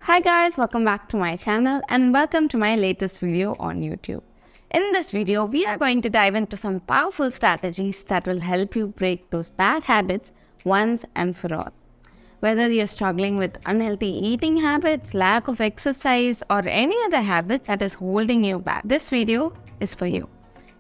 Hi guys, welcome back to my channel and welcome to my latest video on YouTube. In this video, we are going to dive into some powerful strategies that will help you break those bad habits once and for all. Whether you're struggling with unhealthy eating habits, lack of exercise, or any other habit that is holding you back, this video is for you.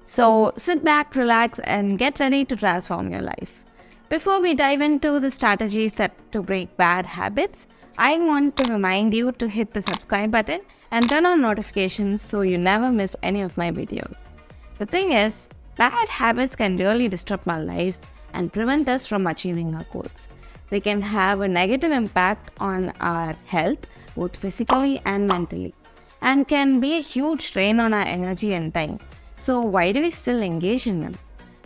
So sit back, relax, and get ready to transform your life. Before we dive into the strategies to break bad habits, I want to remind you to hit the subscribe button and turn on notifications so you never miss any of my videos. The thing is, bad habits can really disrupt our lives and prevent us from achieving our goals. They can have a negative impact on our health, both physically and mentally, and can be a huge strain on our energy and time. So why do we still engage in them?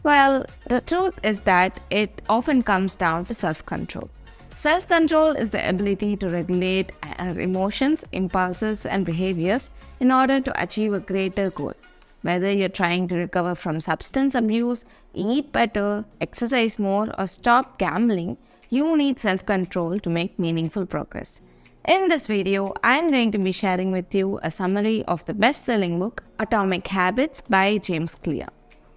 Well, the truth is that it often comes down to self-control. Self-control is the ability to regulate our emotions, impulses, and behaviors in order to achieve a greater goal. Whether you're trying to recover from substance abuse, eat better, exercise more, or stop gambling, you need self-control to make meaningful progress. In this video, I'm going to be sharing with you a summary of the best-selling book, Atomic Habits by James Clear.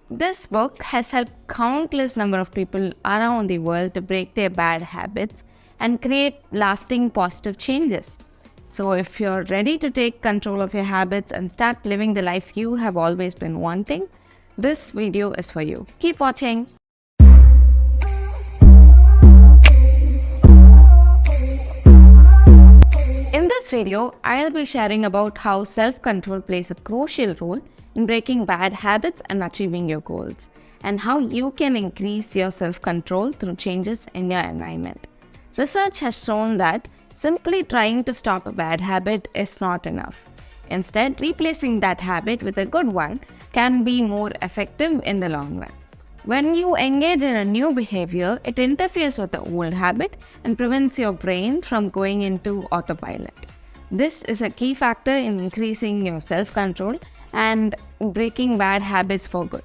This book has helped countless number of people around the world to break their bad habits and create lasting positive changes. So if you're ready to take control of your habits and start living the life you have always been wanting, this video is for you. Keep watching. In this video, I'll be sharing about how self-control plays a crucial role in breaking bad habits and achieving your goals, and how you can increase your self-control through changes in your environment. Research has shown that simply trying to stop a bad habit is not enough. Instead, replacing that habit with a good one can be more effective in the long run. When you engage in a new behavior, it interferes with the old habit and prevents your brain from going into autopilot. This is a key factor in increasing your self-control and breaking bad habits for good.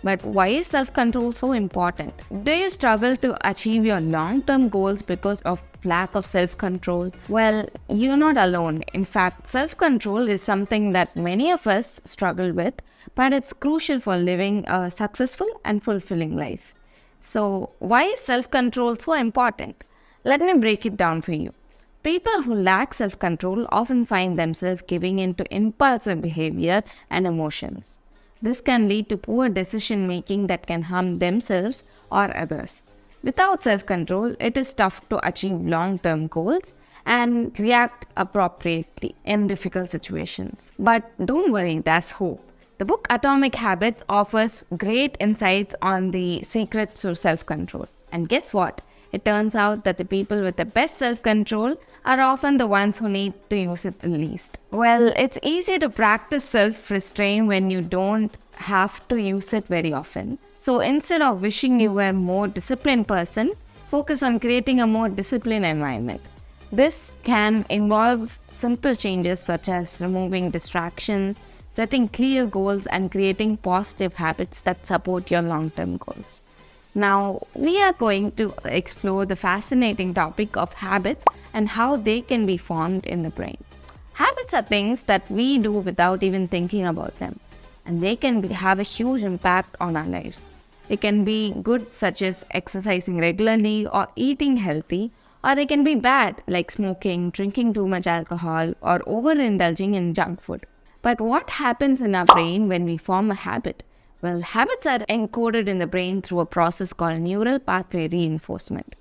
But why is self-control so important? Do you struggle to achieve your long-term goals because of lack of self-control? Well, you're not alone. In fact, self-control is something that many of us struggle with, but it's crucial for living a successful and fulfilling life. So, why is self-control so important? Let me break it down for you. People who lack self-control often find themselves giving in to impulsive behavior and emotions. This can lead to poor decision-making that can harm themselves or others. Without self-control, it is tough to achieve long-term goals and react appropriately in difficult situations. But don't worry, there's hope. The book Atomic Habits offers great insights on the secrets to self-control. And guess what? It turns out that the people with the best self-control are often the ones who need to use it the least. Well, it's easy to practice self-restraint when you don't have to use it very often. So instead of wishing you were a more disciplined person, focus on creating a more disciplined environment. This can involve simple changes such as removing distractions, setting clear goals, and creating positive habits that support your long-term goals. Now, we are going to explore the fascinating topic of habits and how they can be formed in the brain. Habits are things that we do without even thinking about them, and they can have a huge impact on our lives. It can be good, such as exercising regularly or eating healthy, or they can be bad, like smoking, drinking too much alcohol, or overindulging in junk food. But what happens in our brain when we form a habit? Well, habits are encoded in the brain through a process called neural pathway reinforcement.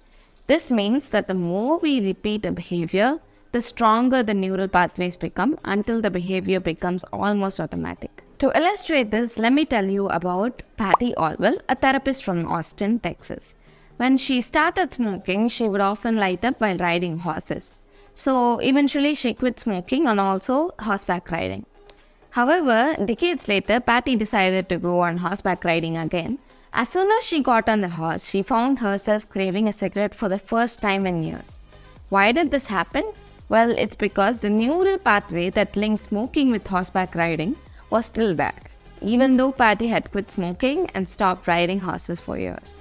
This means that the more we repeat a behavior, the stronger the neural pathways become until the behavior becomes almost automatic. To illustrate this, let me tell you about Patty Olwell, a therapist from Austin, Texas. When she started smoking, she would often light up while riding horses. So eventually she quit smoking and also horseback riding. However, decades later, Patty decided to go on horseback riding again. As soon as she got on the horse, she found herself craving a cigarette for the first time in years. Why did this happen? Well, it's because the neural pathway that linked smoking with horseback riding was still there, even though Patty had quit smoking and stopped riding horses for years.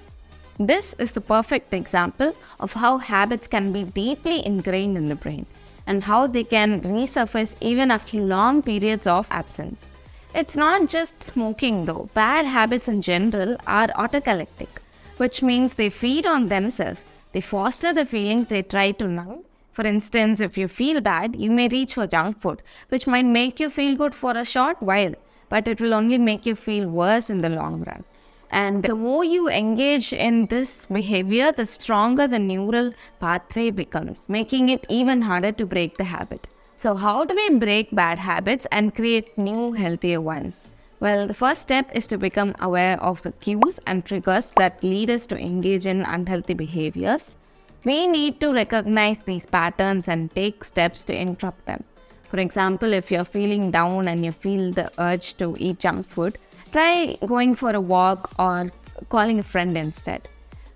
This is the perfect example of how habits can be deeply ingrained in the brain. and how they can resurface even after long periods of absence. It's not just smoking though. Bad habits in general are autocalyptic, which means they feed on themselves. They foster the feelings they try to numb. For instance, if you feel bad, you may reach for junk food, which might make you feel good for a short while, but it will only make you feel worse in the long run. And the more you engage in this behavior, the stronger the neural pathway becomes, making it even harder to break the habit. So how do we break bad habits and create new, healthier ones? Well, the first step is to become aware of the cues and triggers that lead us to engage in unhealthy behaviors. We need to recognize these patterns and take steps to interrupt them. For example, if you're feeling down and you feel the urge to eat junk food, try going for a walk or calling a friend instead.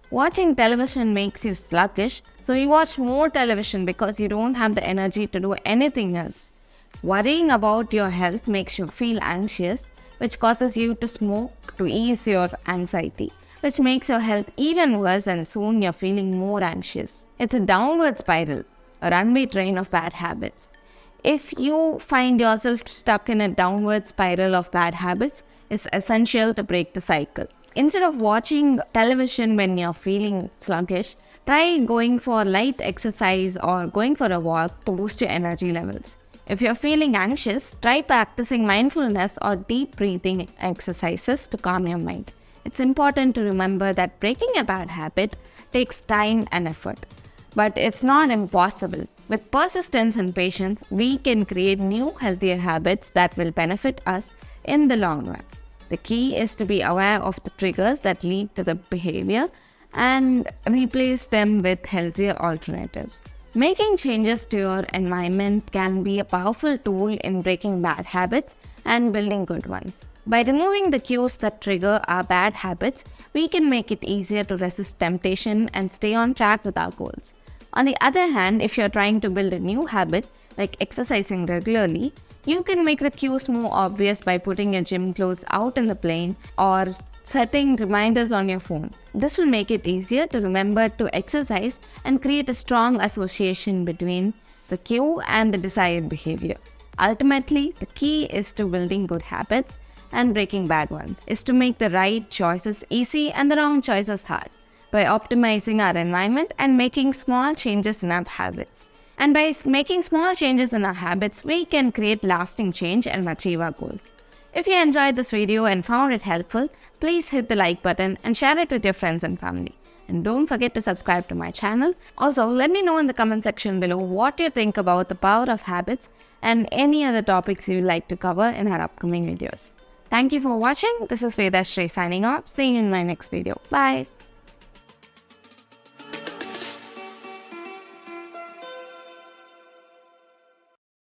Watching television makes you sluggish, so you watch more television because you don't have the energy to do anything else. Worrying about your health makes you feel anxious, which causes you to smoke to ease your anxiety, which makes your health even worse, and soon you're feeling more anxious. It's a downward spiral, a runaway train of bad habits. If you find yourself stuck in a downward spiral of bad habits, it's essential to break the cycle. Instead of watching television when you're feeling sluggish, try going for light exercise or going for a walk to boost your energy levels. If you're feeling anxious, try practicing mindfulness or deep breathing exercises to calm your mind. It's important to remember that breaking a bad habit takes time and effort, but it's not impossible. With persistence and patience, we can create new, healthier habits that will benefit us in the long run. The key is to be aware of the triggers that lead to the behavior and replace them with healthier alternatives. Making changes to your environment can be a powerful tool in breaking bad habits and building good ones. By removing the cues that trigger our bad habits, we can make it easier to resist temptation and stay on track with our goals. On the other hand, if you're trying to build a new habit, like exercising regularly, you can make the cues more obvious by putting your gym clothes out in the plane or setting reminders on your phone. This will make it easier to remember to exercise and create a strong association between the cue and the desired behavior. Ultimately, the key is to building good habits and breaking bad ones, is to make the right choices easy and the wrong choices hard, by optimizing our environment and making small changes in our habits. And by making small changes in our habits, we can create lasting change and achieve our goals. If you enjoyed this video and found it helpful, please hit the like button and share it with your friends and family. And don't forget to subscribe to my channel. Also, let me know in the comment section below what you think about the power of habits and any other topics you would like to cover in our upcoming videos. Thank you for watching. This is Vedhashree signing off. See you in my next video. Bye.